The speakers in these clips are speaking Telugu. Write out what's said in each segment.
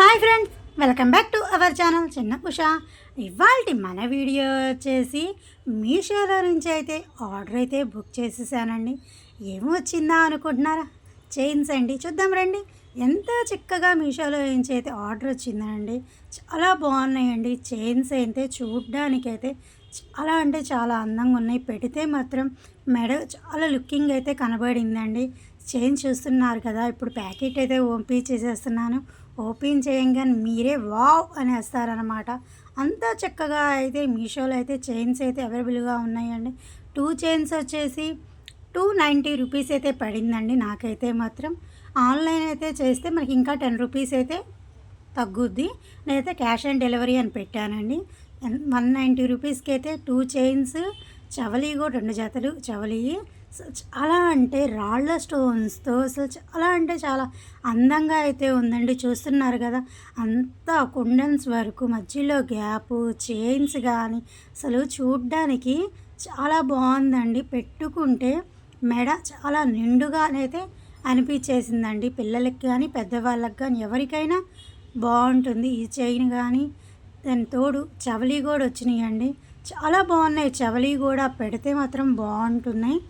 Hi friends, welcome back to our channel చిన్న ఉష. ఇవాళ మన వీడియో వచ్చేసి మీషోలో నుంచి అయితే ఆర్డర్ అయితే బుక్ చేసేసానండి. ఏమొచ్చిందా అనుకుంటున్నారా? చైన్స్ అండి. చూద్దాం రండి. ఎంత చక్కగా మీషోలో నుంచి అయితే ఆర్డర్ వచ్చిందండి. చాలా బాగున్నాయండి. చైన్స్ అయితే చూడ్డానికైతే చాలా అంటే చాలా అందంగా ఉన్నాయి. పెడితే మాత్రం మెడ చాలా లుకింగ్ అయితే కనబడిందండి. చైన్ చూస్తున్నారు కదా. ఇప్పుడు ప్యాకెట్ అయితే ఓపెన్ చేసేస్తున్నాను. ఓపెన్ చేయంగానే మీరే వావ్ అనేస్తారనమాట. అంతా చక్కగా అయితే మీషోలో అయితే చైన్స్ అయితే అవైలబుల్గా ఉన్నాయండి. 2 చైన్స్ వచ్చేసి 290 రూపీస్ అయితే పడిందండి. నాకైతే మాత్రం ఆన్లైన్ అయితే చేస్తే మనకి ఇంకా 10 రూపీస్ అయితే తగ్గుద్ది. నేనైతే క్యాష్ ఆన్ డెలివరీ అని పెట్టానండి. 190 రూపీస్కి అయితే 2 చైన్స్, చవలీ కూడా 2 జతలు చవలీ. చాలా అంటే రాళ్ళ స్టోన్స్తో అసలు చాలా అంటే చాలా అందంగా అయితే ఉందండి. చూస్తున్నారు కదా, అంతా కుండన్స్ వరకు మధ్యలో గ్యాపు, చైన్స్ కానీ అసలు చూడ్డానికి చాలా బాగుందండి. పెట్టుకుంటే మెడ చాలా నిండుగానైతే అనిపించేసిందండి. పిల్లలకి కానీ పెద్దవాళ్ళకి కానీ ఎవరికైనా బాగుంటుంది ఈ చైన్ కానీ. దాని తోడు చవలీ కూడా వచ్చినాయండి. చాలా బాగున్నాయి. చవలీ కూడా పెడితే మాత్రం బాగుంటున్నాయి.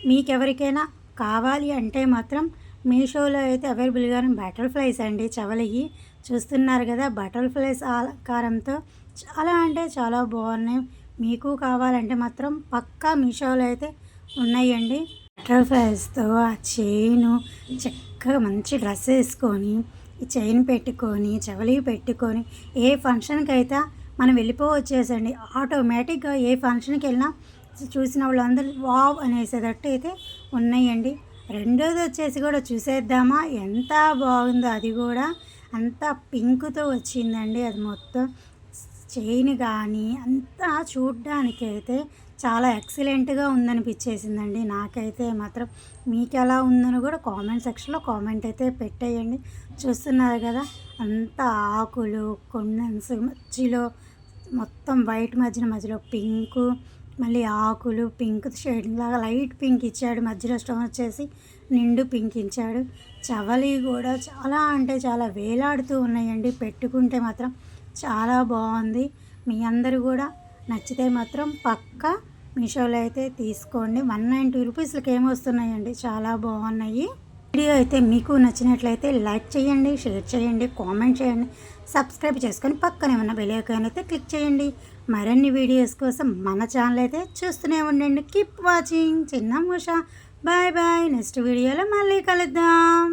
మీకెవరికైనా కావాలి అంటే మాత్రం మీషోలో అయితే అవైలబుల్గానే బటర్ఫ్లైస్ అండి చవలయి. చూస్తున్నారు కదా, బటర్ఫ్లైస్ ఆకారంతో చాలా అంటే చాలా బాగున్నాయి. మీకు కావాలంటే మాత్రం పక్కా మీషోలో అయితే ఉన్నాయండి. బటర్ఫ్లైస్తో ఆ చైను చక్కగా మంచి డ్రెస్ వేసుకొని ఈ చైన్ పెట్టుకొని చవలీ పెట్టుకొని ఏ ఫంక్షన్కి అయితే మనం వెళ్ళిపోవచ్చేసండి. ఆటోమేటిక్గా ఏ ఫంక్షన్కి వెళ్ళినా చూసిన వాళ్ళందరూ వావ్ అనేసేటట్టు అయితే ఉన్నాయండి. రెండోది వచ్చేసి కూడా చూసేద్దామా, ఎంత బాగుందో. అది కూడా అంతా పింక్తో వచ్చిందండి. అది మొత్తం చైన్ కానీ అంతా చూడ్డానికి అయితే చాలా ఎక్సలెంట్గా ఉందనిపించేసిందండి నాకైతే మాత్రం. మీకు ఎలా ఉందని కూడా కామెంట్ సెక్షన్లో కామెంట్ అయితే పెట్టేయండి. చూస్తున్నారు కదా, అంతా ఆకులు, కొండన్స్ మధ్యలో మొత్తం వైట్ మధ్యలో పింకు, మళ్ళీ ఆకులు పింక్ షేడింగ్ లాగా లైట్ పింక్ ఇచ్చాడు. మధ్యలో స్టోన్ వచ్చేసి నిండు పింక్ ఇచ్చాడు. చవలీ కూడా చాలా అంటే చాలా వేలాడుతూ ఉన్నాయండి. పెట్టుకుంటే మాత్రం చాలా బాగుంది. మీ అందరూ కూడా నచ్చితే మాత్రం పక్కా మీషోలో అయితే తీసుకోండి. 190 రూపీస్లకి ఏమొస్తున్నాయండి, చాలా బాగున్నాయి. వీడియో అయితే మీకు నచ్చినట్లయితే లైక్ చేయండి, షేర్ చేయండి, కామెంట్ చేయండి, సబ్స్క్రైబ్ చేసుకొని పక్కనే ఉన్న బెల్ ఐకాన్ అయితే క్లిక్ చేయండి. మరిన్ని వీడియోస్ కోసం మన ఛానల్ అయితే చూస్తూనే ఉండండి. కీప్ వాచింగ్ చిన్న ఉష. Bye bye. నెక్స్ట్ వీడియోలో మళ్ళీ కలుద్దాం.